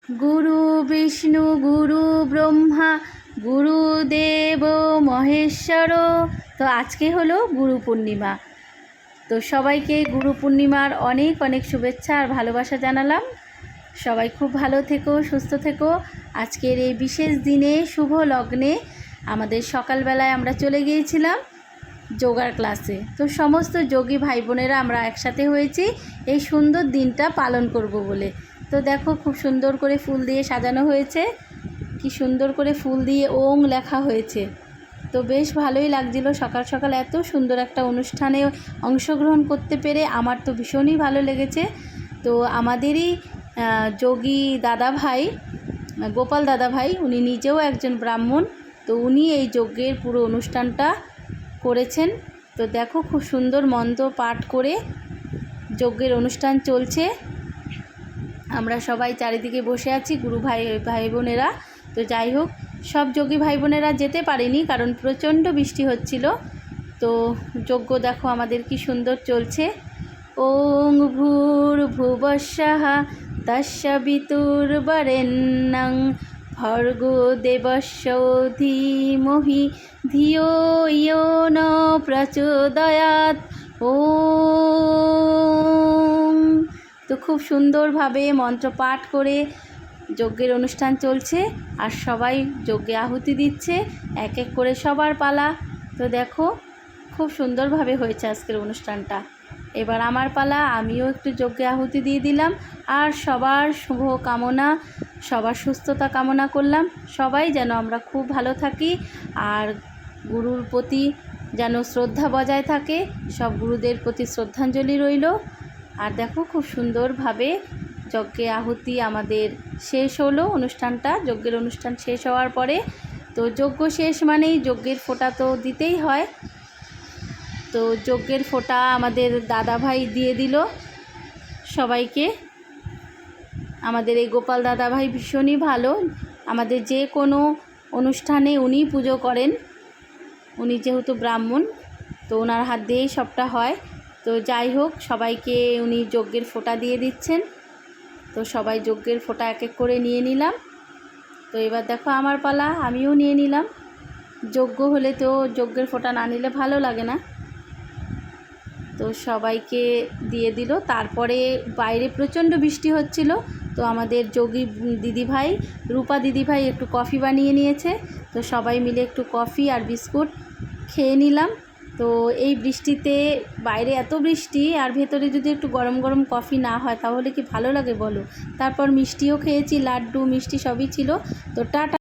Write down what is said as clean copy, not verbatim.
গুরু বিষ্ণু গুরু ব্রহ্মা গুরুদেব মহেশ্বর। তো আজকে হলো গুরু পূর্ণিমা। তো সবাইকে গুরু পূর্ণিমার অনেক অনেক শুভেচ্ছা আর ভালোবাসা জানালাম। সবাই খুব ভালো থেকো, সুস্থ থেকো। আজকের এই বিশেষ দিনে শুভ লগ্নে আমাদের সকালবেলায় আমরা চলে গিয়েছিলাম যোগার ক্লাসে। তো সমস্ত যোগী ভাই বোনেরা আমরা একসাথে হয়েছি এই সুন্দর দিনটা পালন করব বলে। তো দেখো খুব সুন্দর করে ফুল দিয়ে সাজানো হয়েছে, কি সুন্দর করে ফুল দিয়ে ওং লেখা হয়েছে। তো বেশ ভালোই লাগছিল সকাল সকাল এত সুন্দর একটা অনুষ্ঠানে অংশগ্রহণ করতে পেরে। আমার তো ভীষণই ভালো লেগেছে। তো আমাদেরই যোগী দাদা ভাই, গোপাল দাদা ভাই, উনি নিজেও একজন ব্রাহ্মণ। তো উনি এই যজ্ঞের পুরো অনুষ্ঠানটা করেছেন। তো দেখো খুব সুন্দর মন্ত্র পাঠ করে যজ্ঞের অনুষ্ঠান চলছে। আমরা সবাই চারিদিকে বসে আছি গুরু ভাই বোনেরা। তো যাই হোক, সব যোগী ভাই বোনেরা যেতে পারেনি কারণ প্রচণ্ড বৃষ্টি হচ্ছিল। তো যজ্ঞ দেখো আমাদের কি সুন্দর চলছে। ওং ভূর্ভুবস্সঃ তস্সবিতুর্বরেণ্যং ভর্গো দেবস্য ধীমহি ধিয়ো ইয়ো ন প্রচোদয়াৎ। ওম। তো খুব সুন্দরভাবে মন্ত্র পাঠ করে যজ্ঞের অনুষ্ঠান চলছে আর সবাই যজ্ঞে আহুতি দিচ্ছে এক এক করে সবার পালা। তো দেখো খুব সুন্দরভাবে হয়েছে আজকের অনুষ্ঠানটা। এবার আমার পালা, আমিও একটু যজ্ঞে আহুতি দিয়ে দিলাম আর সবার শুভ কামনা, সবার সুস্থতা কামনা করলাম। সবাই যেন আমরা খুব ভালো থাকি আর গুরুর প্রতি যেন শ্রদ্ধা বজায় থাকে। সব গুরুদের প্রতি শ্রদ্ধাঞ্জলি রইল। আর দেখো খুব সুন্দরভাবে যজ্ঞে আহুতি আমাদের শেষ হলো অনুষ্ঠানটা। যজ্ঞের অনুষ্ঠান শেষ হওয়ার পরে তো যজ্ঞ শেষ মানেই যজ্ঞের ফোঁটা তো দিতেই হয়। তো যজ্ঞের ফোঁটা আমাদের দাদা ভাই দিয়ে দিল সবাইকে। আমাদের এই গোপাল দাদা ভাই ভীষণই ভালো। আমাদের যে কোনো অনুষ্ঠানে উনি পুজো করেন, উনি যেহেতু ব্রাহ্মণ তো ওনার হাত দিয়েই সবটা হয়। তো যাই হোক, সবাইকে উনি যজ্ঞের ফোঁটা দিয়ে দিচ্ছেন। তো সবাই যজ্ঞের ফোঁটা এক এক করে নিয়ে নিলাম। তো এবার দেখো আমার পালা, আমিও নিয়ে নিলাম। যজ্ঞ হলে তো যজ্ঞের ফোঁটা না নিলে ভালো লাগে না। তো সবাইকে দিয়ে দিল। তারপরে বাইরে প্রচণ্ড বৃষ্টি হচ্ছিল। তো আমাদের যোগী দিদিভাই, রূপা দিদিভাই একটু কফি বানিয়ে নিয়েছে। তো সবাই মিলে একটু কফি আর বিস্কুট খেয়ে নিলাম। তো এই বৃষ্টিতে বাইরে এত বৃষ্টি আর ভেতরে যদি একটু গরম গরম কফি না হয় তাহলে কি ভালো লাগে বলো। তারপর মিষ্টিও খেয়েছি, লাড্ডু মিষ্টি সবই ছিল। তো টাটা।